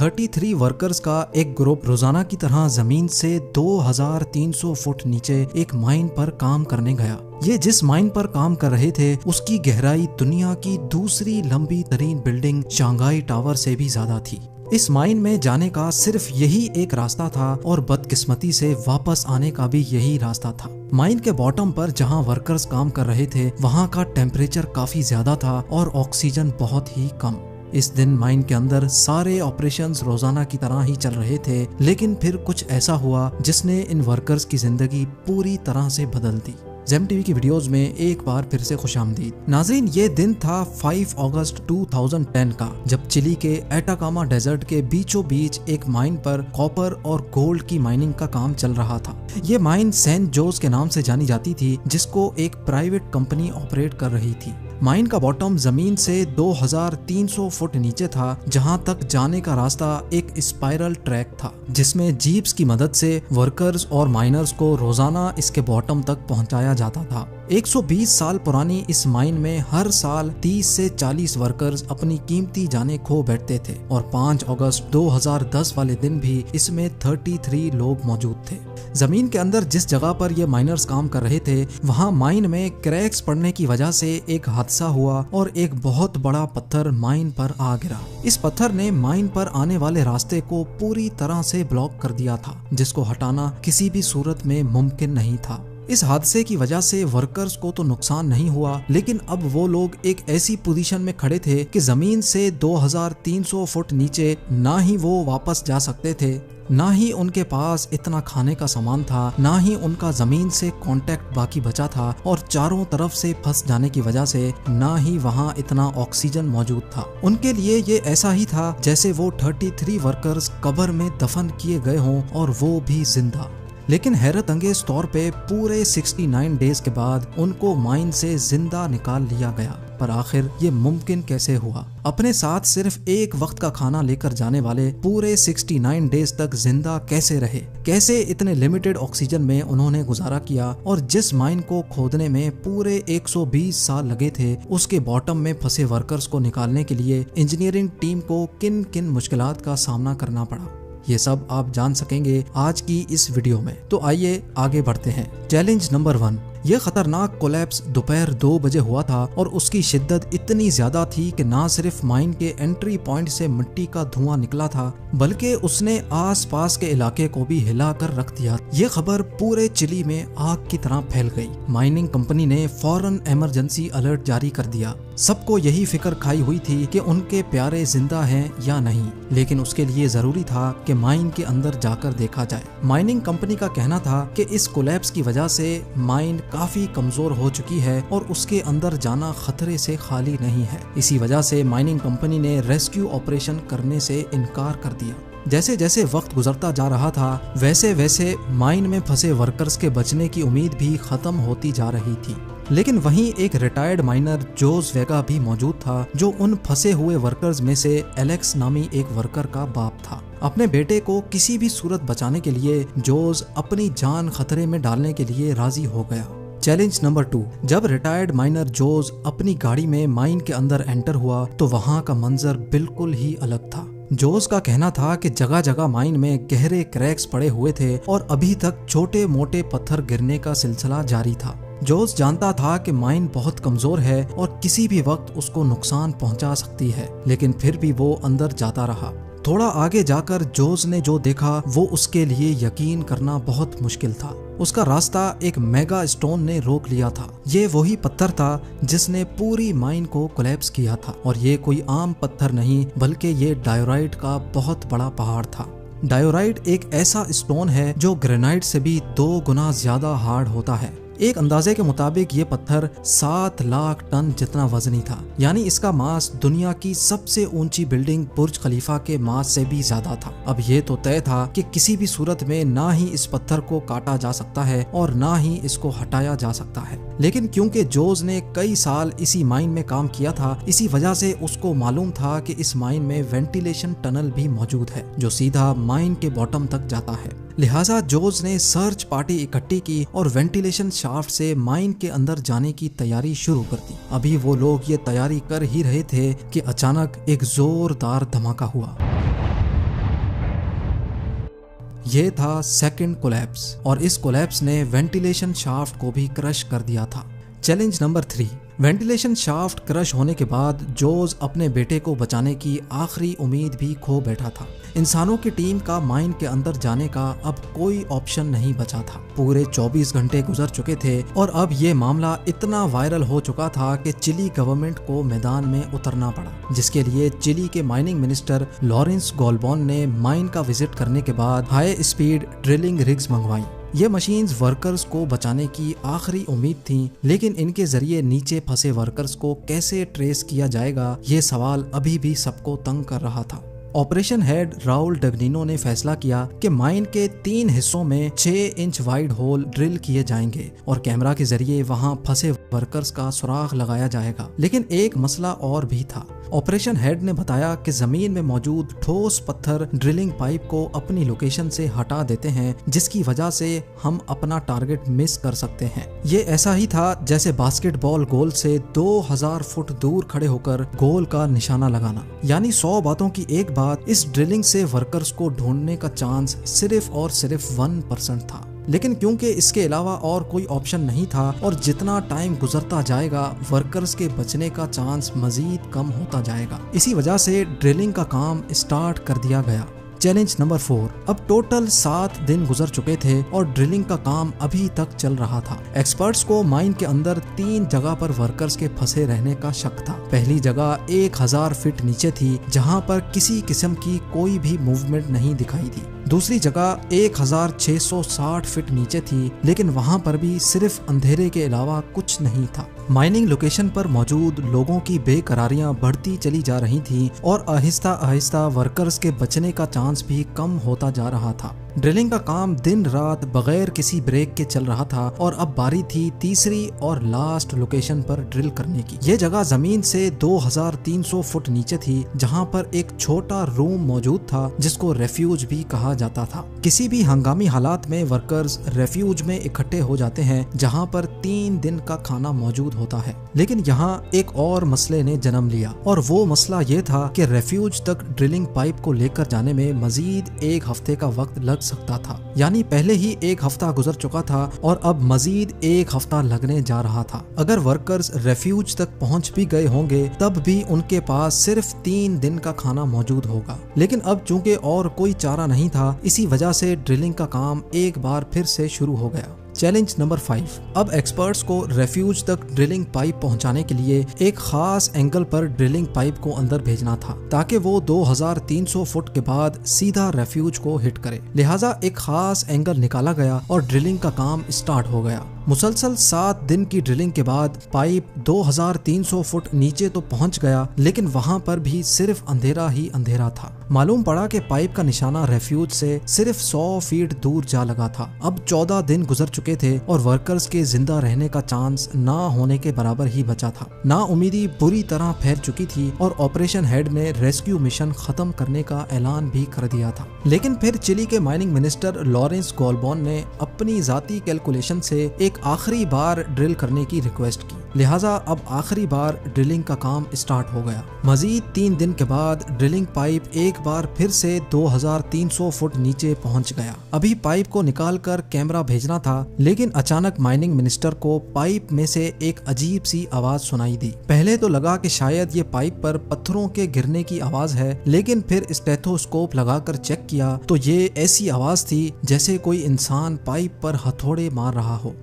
33 workers का एक group रोजाना की तरह जमीन से 2300 फुट नीचे एक माइन पर काम करने गया। ये जिस माइन पर काम कर रहे थे उसकी गहराई दुनिया की दूसरी लंबी तरीन बिल्डिंग शंघाई टावर से भी ज्यादा थी। इस माइन में जाने का सिर्फ यही एक रास्ता था और बदकिस्मती से वापस आने का भी यही रास्ता था। माइन के बॉटम पर जहां वर्कर्स काम कर रहे थे वहां का टेम्परेचर काफी ज्यादा था और ऑक्सीजन बहुत ही कम। इस दिन माइन के अंदर सारे ऑपरेशंस रोजाना की तरह ही चल रहे थे, लेकिन फिर कुछ ऐसा हुआ जिसने इन वर्कर्स की जिंदगी पूरी तरह से बदल दी। जेम टीवी की वीडियोस में एक बार फिर से खुशामदीद। नाज़रीन, ये दिन था 5 अगस्त 2010 का, जब चिली के एटाकामा डेजर्ट के बीचों बीच एक माइन पर कॉपर और गोल्ड की माइनिंग का काम चल रहा था। ये माइन सेंट जोस के नाम से जानी जाती थी, जिसको एक प्राइवेट कंपनी ऑपरेट कर रही थी। माइन का बॉटम जमीन से 2300 फुट नीचे था, जहां तक जाने का रास्ता एक स्पाइरल ट्रैक था, जिसमें जीप्स की मदद से वर्कर्स और माइनर्स को रोजाना इसके बॉटम तक पहुंचाया जाता था। 120 साल पुरानी इस माइन में हर साल 30 से 40 वर्कर्स अपनी कीमती जानें खो बैठते थे और 5 अगस्त 2010 वाले दिन भी इसमें 33 लोग मौजूद थे। जमीन के अंदर जिस जगह पर ये माइनर्स काम कर रहे थे वहाँ माइन में क्रैक्स पड़ने की वजह से एक हादसा हुआ और एक बहुत बड़ा पत्थर माइन पर आ गिरा। इस पत्थर ने माइन पर आने वाले रास्ते को पूरी तरह से ब्लॉक कर दिया था, जिसको हटाना किसी भी सूरत में मुमकिन नहीं था। इस हादसे की वजह से वर्कर्स को तो नुकसान नहीं हुआ, लेकिन अब वो लोग एक ऐसी पोजीशन में खड़े थे कि जमीन से 2300 फुट नीचे ना ही वो वापस जा सकते थे, ना ही उनके पास इतना खाने का सामान था, ना ही उनका जमीन से कांटेक्ट बाकी बचा था और चारों तरफ से फंस जाने की वजह से ना ही वहाँ इतना ऑक्सीजन मौजूद था। उनके लिए ये ऐसा ही था जैसे वो 33 वर्कर्स कब्र में दफन किए गए हों और वो भी जिंदा। लेकिन हैरत अंगेज तौर पे पूरे 69 डेज के बाद उनको माइन से जिंदा निकाल लिया गया। पर आखिर ये मुमकिन कैसे हुआ? अपने साथ सिर्फ एक वक्त का खाना लेकर जाने वाले पूरे 69 डेज तक जिंदा कैसे रहे? कैसे इतने लिमिटेड ऑक्सीजन में उन्होंने गुजारा किया? और जिस माइन को खोदने में पूरे 120 साल लगे थे, उसके बॉटम में फंसे वर्कर्स को निकालने के लिए इंजीनियरिंग टीम को किन किन मुश्किलात का सामना करना पड़ा, ये सब आप जान सकेंगे आज की इस वीडियो में। तो आइए आगे बढ़ते हैं। Challenge number 1। यह खतरनाक कोलैप्स दोपहर 2 बजे हुआ था और उसकी शिद्दत इतनी ज्यादा थी कि ना सिर्फ माइन के एंट्री पॉइंट से मिट्टी का धुआं निकला था, बल्कि उसने आसपास के इलाके को भी हिलाकर रख दिया। ये खबर पूरे चिली में आग की तरह फैल गई। माइनिंग कंपनी ने फौरन इमरजेंसी अलर्ट जारी कर दिया। सबको यही फिक्र खाई हुई थी कि उनके प्यारे जिंदा हैं या नहीं, लेकिन उसके लिए जरूरी था कि माइन के अंदर जाकर देखा जाए। माइनिंग कंपनी का कहना था कि इस कोलैप्स की वजह से माइन काफी कमजोर हो चुकी है और उसके अंदर जाना खतरे से खाली नहीं है। इसी वजह से माइनिंग कंपनी ने रेस्क्यू ऑपरेशन करने से इनकार कर दिया। जैसे जैसे वक्त गुजरता जा रहा था, वैसे वैसे माइन में फंसे वर्कर्स के बचने की उम्मीद भी खत्म होती जा रही थी। लेकिन वहीं एक रिटायर्ड माइनर जोस वेगा भी मौजूद था, जो उन फंसे हुए वर्कर्स में से एलेक्स नामी एक वर्कर का बाप था। अपने बेटे को किसी भी सूरत बचाने के लिए जोस अपनी जान खतरे में डालने के लिए राजी हो गया। Challenge number 2। जब रिटायर्ड माइनर जोस अपनी गाड़ी में माइन के अंदर एंटर हुआ तो वहाँ का मंजर बिल्कुल ही अलग था। जोस का कहना था कि जगह जगह माइन में गहरे क्रैक्स पड़े हुए थे और अभी तक छोटे मोटे पत्थर गिरने का सिलसिला जारी था। जोस जानता था कि माइन बहुत कमजोर है और किसी भी वक्त उसको नुकसान पहुंचा सकती है, लेकिन फिर भी वो अंदर जाता रहा। थोड़ा आगे जाकर जोस ने जो देखा वो उसके लिए यकीन करना बहुत मुश्किल था। उसका रास्ता एक मेगा स्टोन ने रोक लिया था। ये वही पत्थर था जिसने पूरी माइन को कोलैप्स किया था और ये कोई आम पत्थर नहीं, बल्कि ये डायोराइट का बहुत बड़ा पहाड़ था। डायोराइट एक ऐसा स्टोन है जो ग्रेनाइट से भी 2 गुना ज्यादा हार्ड होता है। एक अंदाजे के मुताबिक ये पत्थर 7 लाख टन जितना वजनी था, यानी इसका मास दुनिया की सबसे ऊंची बिल्डिंग बुर्ज खलीफा के मास से भी ज्यादा था। अब ये तो तय था कि किसी भी सूरत में ना ही इस पत्थर को काटा जा सकता है और ना ही इसको हटाया जा सकता है। लेकिन क्योंकि जोस ने कई साल इसी माइन में काम किया था, इसी वजह से उसको मालूम था कि इस माइन में वेंटिलेशन टनल भी मौजूद है जो सीधा माइन के बॉटम तक जाता है। लिहाजा जोस ने सर्च पार्टी इकट्ठी की और वेंटिलेशन शाफ्ट से माइन के अंदर जाने की तैयारी शुरू कर दी। अभी वो लोग ये तैयारी कर ही रहे थे कि अचानक एक जोरदार धमाका हुआ। ये था सेकंड कोलैप्स और इस कोलैप्स ने वेंटिलेशन शाफ्ट को भी क्रश कर दिया था। Challenge number 3। Ventilation shaft crush होने के बाद जोज अपने बेटे को बचाने की आखिरी उम्मीद भी खो बैठा था। इंसानों की टीम का माइन के अंदर जाने का अब कोई ऑप्शन नहीं बचा था। पूरे 24 घंटे गुजर चुके थे और अब ये मामला इतना वायरल हो चुका था कि चिली गवर्नमेंट को मैदान में उतरना पड़ा, जिसके लिए चिली के माइनिंग मिनिस्टर लॉरेंस गोल्बॉन ने माइन का विजिट करने के बाद हाई स्पीड ड्रिलिंग रिग्स मंगवाई। ये मशीन्स वर्कर्स को बचाने की आखिरी उम्मीद थी, लेकिन इनके जरिए नीचे फंसे वर्कर्स को कैसे ट्रेस किया जाएगा, ये सवाल अभी भी सबको तंग कर रहा था। ऑपरेशन हेड राउल डगनिनो ने फैसला किया कि माइन के 3 हिस्सों में 6 इंच वाइड होल ड्रिल किए जाएंगे और कैमरा के जरिए वहां फंसे वर्कर्स का सुराग लगाया जाएगा। लेकिन एक मसला और भी था। ऑपरेशन हेड ने बताया कि जमीन में मौजूद ठोस पत्थर ड्रिलिंग पाइप को अपनी लोकेशन से हटा देते हैं, जिसकी वजह से हम अपना टारगेट मिस कर सकते हैं। ये ऐसा ही था जैसे बास्केटबॉल गोल से 2000 फुट दूर खड़े होकर गोल का निशाना लगाना। यानी 100 बातों की एक बात, इस ड्रिलिंग से वर्कर्स को ढूंढने का चांस सिर्फ और सिर्फ 1% था। लेकिन क्योंकि इसके अलावा और कोई ऑप्शन नहीं था और जितना टाइम गुजरता जाएगा वर्कर्स के बचने का चांस मजीद कम होता जाएगा, इसी वजह से ड्रिलिंग का काम स्टार्ट कर दिया गया। Challenge number 4। अब टोटल 7 दिन गुजर चुके थे और ड्रिलिंग का काम अभी तक चल रहा था। एक्सपर्ट्स को माइन के अंदर 3 जगह पर वर्कर्स के फंसे रहने का शक था। पहली जगह 1000 फीट नीचे थी, जहां पर किसी किस्म की कोई भी मूवमेंट नहीं दिखाई दी। दूसरी जगह 1660 फीट नीचे थी, लेकिन वहां पर भी सिर्फ अंधेरे के अलावा कुछ नहीं था। माइनिंग लोकेशन पर मौजूद लोगों की बेकरारियां बढ़ती चली जा रही थीं और आहिस्ता आहिस्ता वर्कर्स के बचने का चांस भी कम होता जा रहा था। ड्रिलिंग का काम दिन रात बगैर किसी ब्रेक के चल रहा था और अब बारी थी तीसरी और लास्ट लोकेशन पर ड्रिल करने की। ये जगह जमीन से 2300 फुट नीचे थी, जहां पर एक छोटा रूम मौजूद था जिसको रेफ्यूज भी कहा जाता था। किसी भी हंगामी हालात में वर्कर्स रेफ्यूज में इकट्ठे हो जाते हैं, जहां पर 3 दिन का खाना मौजूद होता है। लेकिन यहाँ एक और मसले ने जन्म लिया और वो मसला ये था कि रेफ्यूज तक ड्रिलिंग पाइप को लेकर जाने में मजीद 1 हफ्ते का वक्त लग सकता था। यानी पहले ही 1 हफ्ता गुजर चुका था और अब मजीद 1 हफ्ता लगने जा रहा था। अगर वर्कर्स रेफ्यूज तक पहुंच भी गए होंगे तब भी उनके पास सिर्फ 3 दिन का खाना मौजूद होगा। लेकिन अब चूंकि और कोई चारा नहीं था, इसी वजह से ड्रिलिंग का काम एक बार फिर से शुरू हो गया। Challenge number 5। अब एक्सपर्ट्स को रेफ्यूज तक ड्रिलिंग पाइप पहुंचाने के लिए एक खास एंगल पर ड्रिलिंग पाइप को अंदर भेजना था, ताकि वो 2300 फुट के बाद सीधा रेफ्यूज को हिट करे। लिहाजा एक खास एंगल निकाला गया और ड्रिलिंग का काम स्टार्ट हो गया। मुसलसल 7 दिन की ड्रिलिंग के बाद पाइप 2300 फुट नीचे तो पहुंच गया, लेकिन वहां पर भी सिर्फ अंधेरा ही अंधेरा था। मालूम पड़ा कि पाइप का निशाना रेफ्यूज से सिर्फ 100 फीट दूर जा लगा था। अब 14 दिन गुजर चुके थे और वर्कर्स के जिंदा रहने का चांस ना होने के बराबर ही बचा था। नाउमीदी बुरी तरह फैल चुकी थी और ऑपरेशन हेड ने रेस्क्यू मिशन खत्म करने का ऐलान भी कर दिया था। लेकिन फिर चिली के माइनिंग मिनिस्टर लॉरेंस गोल्बॉन ने अपनी जाती कैलकुलेशन से एक आखिरी बार ड्रिल करने की रिक्वेस्ट की। लिहाजा अब आखिरी बार ड्रिलिंग का काम स्टार्ट हो गया। मजीद 3 दिन के बाद ड्रिलिंग पाइप एक बार फिर से 2300 फुट नीचे पहुंच गया। अभी पाइप को निकालकर कैमरा भेजना था, लेकिन अचानक माइनिंग मिनिस्टर को पाइप में से एक अजीब सी आवाज सुनाई दी। पहले तो लगा कि शायद ये पाइप पर पत्थरों के गिरने की आवाज है, लेकिन फिर स्टेथोस्कोप लगाकर चेक किया तो ये ऐसी आवाज थी जैसे कोई इंसान पाइप पर हथौड़े मार रहा हो।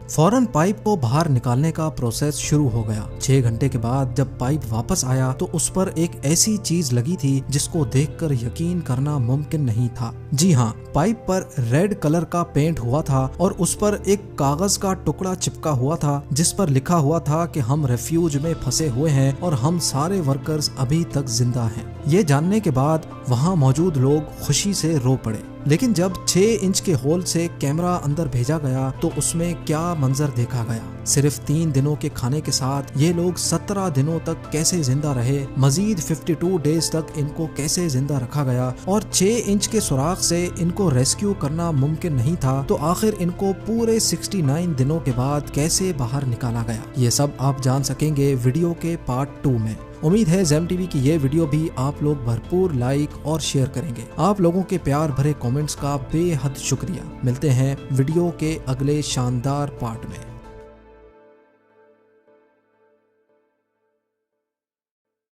फौरन पाइप को बाहर निकालने का प्रोसेस शुरू हो गया। 6 घंटे के बाद जब पाइप वापस आया तो उस पर एक ऐसी चीज लगी थी जिसको देखकर यकीन करना मुमकिन नहीं था। जी हाँ, पाइप पर रेड कलर का पेंट हुआ था और उस पर एक कागज का टुकड़ा चिपका हुआ था जिस पर लिखा हुआ था कि हम रेफ्यूज में फंसे हुए हैं और हम सारे वर्कर्स अभी तक जिंदा हैं। ये जानने के बाद वहाँ मौजूद लोग खुशी से रो पड़े। लेकिन जब 6 इंच के होल से कैमरा अंदर भेजा गया तो उसमें क्या मंजर देखा गया। सिर्फ 3 दिनों के खाने के साथ ये लोग 17 दिनों तक कैसे जिंदा रहे, मजीद 52 डेज तक इनको कैसे जिंदा रखा गया और 6 इंच के सुराख से इनको रेस्क्यू करना मुमकिन नहीं था, तो आखिर इनको पूरे 69 दिनों के बाद कैसे बाहर निकाला गया, ये सब आप जान सकेंगे वीडियो के पार्ट 2 में। उम्मीद है ज़ेम टीवी की ये वीडियो भी आप लोग भरपूर लाइक और शेयर करेंगे। आप लोगों के प्यार भरे कमेंट्स का बेहद शुक्रिया। मिलते हैं वीडियो के अगले शानदार पार्ट में।